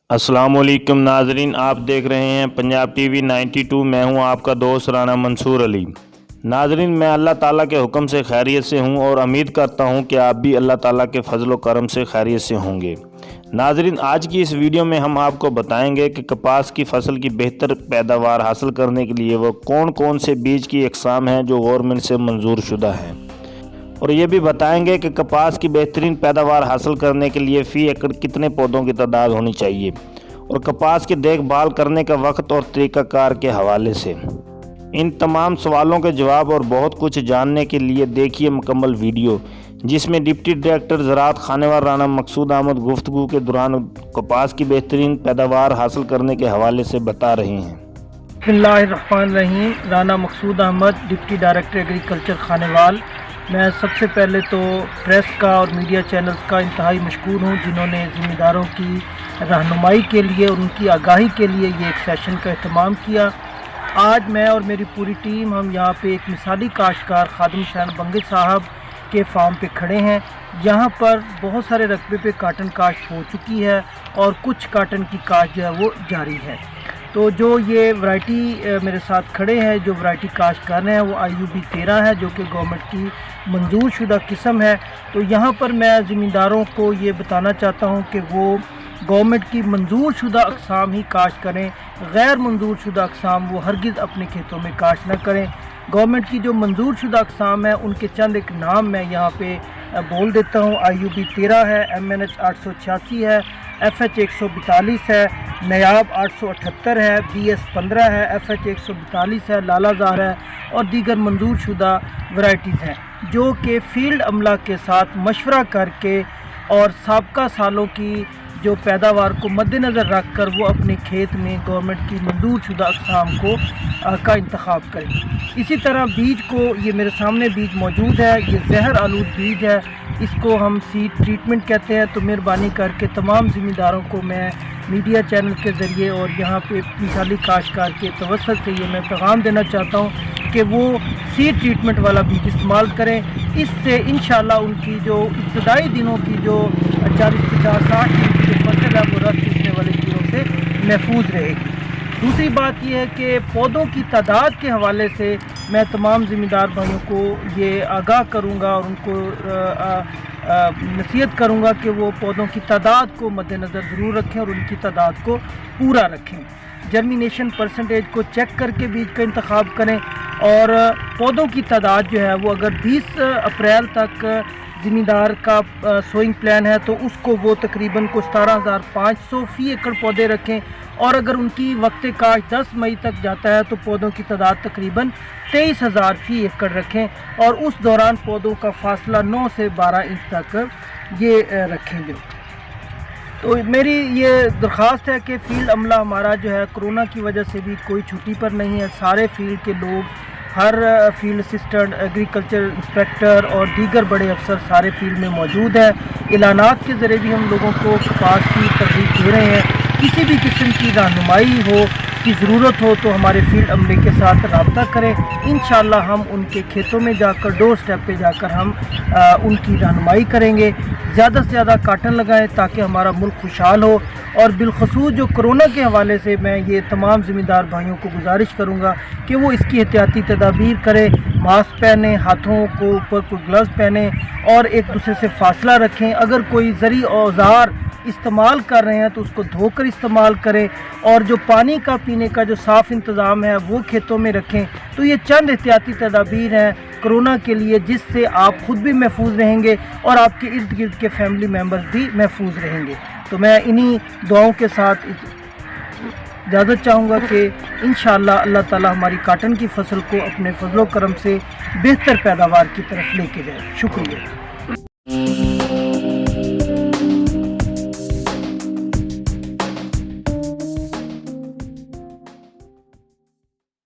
अस्सलाम वालेकुम नाजरीन, आप देख रहे हैं पंजाब टीवी 92। मैं हूं आपका दोस्त राना मंसूर अली। नाजरीन, मैं अल्लाह ताला के हुक्म से खैरियत से हूं और उम्मीद करता हूं कि आप भी अल्लाह ताला के फजल व करम से खैरियत से होंगे। नाजरीन, आज की इस वीडियो में हम आपको बताएंगे कि कपास की फसल की बेहतर पैदावार हासिल करने के लिए वो कौन कौन से बीज की अक़साम हैं जो गवर्नमेंट से मंजूर शुदा हैं, और ये भी बताएंगे कि कपास की बेहतरीन पैदावार हासिल करने के लिए फ़ी एकड़ कितने पौधों की तादाद होनी चाहिए, और कपास की देखभाल करने का वक्त और तरीक़ाकार के हवाले से। इन तमाम सवालों के जवाब और बहुत कुछ जानने के लिए देखिए मुकम्मल वीडियो, जिसमें डिप्टी डायरेक्टर ज़राअत खानेवार राना मकसूद अहमद गुफ्तगू के दौरान कपास की बेहतरीन पैदावार हासिल करने के हवाले से बता रहे हैं। बिस्मिल्लाहिर्रहमानिर्रहीम। Rana Maqsood Ahmad, deputy director agriculture Khanewal. मैं सबसे पहले तो प्रेस का और मीडिया चैनल्स का इंतहाई मशकूर हूँ, जिन्होंने ज़िम्मेदारों की रहनुमाई के लिए और उनकी आगाही के लिए ये एक सेशन का अहतमाम किया। आज मैं और मेरी पूरी टीम हम यहाँ पे एक मिसाली काश्तकार खादिम हुसैन बंगी साहब के फार्म पे खड़े हैं। यहाँ पर बहुत सारे रकबे पे काटन काश्त हो चुकी है और कुछ काटन की काश्त जो है वो जारी है। तो जो ये वैरायटी मेरे साथ खड़े हैं, जो वैरायटी काश्त कर रहे हैं, वो IUB 13 है, जो कि गवर्नमेंट की मंजूर शुदा किस्म है। तो यहाँ पर मैं ज़िम्मेदारों को ये बताना चाहता हूँ कि वो गवर्नमेंट की मंजूर शुदा अक़साम ही काश्त करें, गैर मंजूर शुदा अक़साम वो हरगिज़ अपने खेतों में काश्त न करें। गवर्नमेंट की जो मंजूर शुदा अक़साम है उनके चंद एक नाम मैं यहाँ पे बोल देता हूँ। IUB 13 है, MNH 886 है, FH 142 है, नयाब 878 है, BS 15 है, FH 142 है, लालाजार है और दीगर मंजूर शुदा वैरायटीज़ हैं, जो कि फील्ड अमला के साथ मशवरा करके और साबका सालों की जो पैदावार को मद्देनज़र रख कर वो अपने खेत में गवर्नमेंट की मंजूर शुदा अक़साम का इंतखाब करें। इसी तरह बीज को, ये मेरे सामने बीज मौजूद है, ये जहर आलूद बीज है, इसको हम सीड ट्रीटमेंट कहते हैं। तो मेहरबानी करके तमाम ज़िम्मेदारों को मैं मीडिया चैनल के ज़रिए और यहाँ पे मिसाली काश्तकार के तवस्सुत से ये मैं पैगाम देना चाहता हूँ कि वो सीड ट्रीटमेंट वाला बीज इस्तेमाल करें। इससे इंशाल्लाह उनकी जो इब्तदाई दिनों की जो 40-50-60 दिन की फसल है वो रस चूसने वाले कीड़ों से महफूज रहेगी। दूसरी बात यह है कि पौधों की तादाद के हवाले से मैं तमाम ज़िम्मेदार भाइयों को ये आगाह करूँगा और उनको नसीहत करूँगा कि वो पौधों की तादाद को मद्देनज़र ज़रूर रखें और उनकी तादाद को पूरा रखें। जर्मिनेशन परसेंटेज को चेक करके बीज का इंतखाब करें और पौधों की तादाद जो है वो अगर 20 अप्रैल तक ज़िम्मेदार का सोइंग प्लान है तो उसको वो तकरीबन को 17,500 फ़ी एकड़ पौधे रखें, और अगर उनकी वक्त काश्त 10 मई तक जाता है तो पौधों की तादाद तकरीबन 23,000 फ़ी एकड़ रखें, और उस दौरान पौधों का फासला 9 से 12 इंच तक ये रखेंगे। तो मेरी ये दरख्वास्त है कि फ़ील्ड अमला हमारा जो है कोरोना की वजह से भी कोई छुट्टी पर नहीं है। सारे फील्ड के लोग, हर फील्ड असिस्टेंट, एग्रीकल्चर इंस्पेक्टर और दीगर बड़े अफसर सारे फील्ड में मौजूद हैं। एलानात के ज़रिए भी हम लोगों को कपास की तरजीह दे रहे हैं। किसी भी किस्म की रहनुमाई हो की ज़रूरत हो तो हमारे फील्ड अमले के साथ रब्ता करें। इंशाअल्लाह हम उनके खेतों में जाकर, डोर स्टेप पे जाकर हम उनकी रहनुमाई करेंगे। ज़्यादा से ज़्यादा काटन लगाएं ताकि हमारा मुल्क खुशहाल हो। और बिलखसूस जो कोरोना के हवाले से मैं ये तमाम ज़िम्मेदार भाइयों को गुजारिश करूँगा कि वो इसकी एहतियाती तदाबीर करें, मास्क पहने, हाथों को ऊपर कोई ग्लव्स पहने और एक दूसरे से फासला रखें। अगर कोई ज़री औज़ार इस्तेमाल कर रहे हैं तो उसको धोकर इस्तेमाल करें, और जो पानी का पीने का जो साफ़ इंतज़ाम है वो खेतों में रखें। तो ये चंद एहतियाती तदाबीर हैं कोरोना के लिए, जिससे आप ख़ुद भी महफूज रहेंगे और आपके इर्द गिर्द के फैमिली मेम्बर्स भी महफूज रहेंगे। तो मैं इन्हीं दुआओं के साथ इजाज़त चाहूँगा कि इंशाअल्लाह अल्लाह ताला हमारी काटन की फसल को अपने फजलो करम से बेहतर पैदावार की तरफ लेके जाए। शुक्रिया।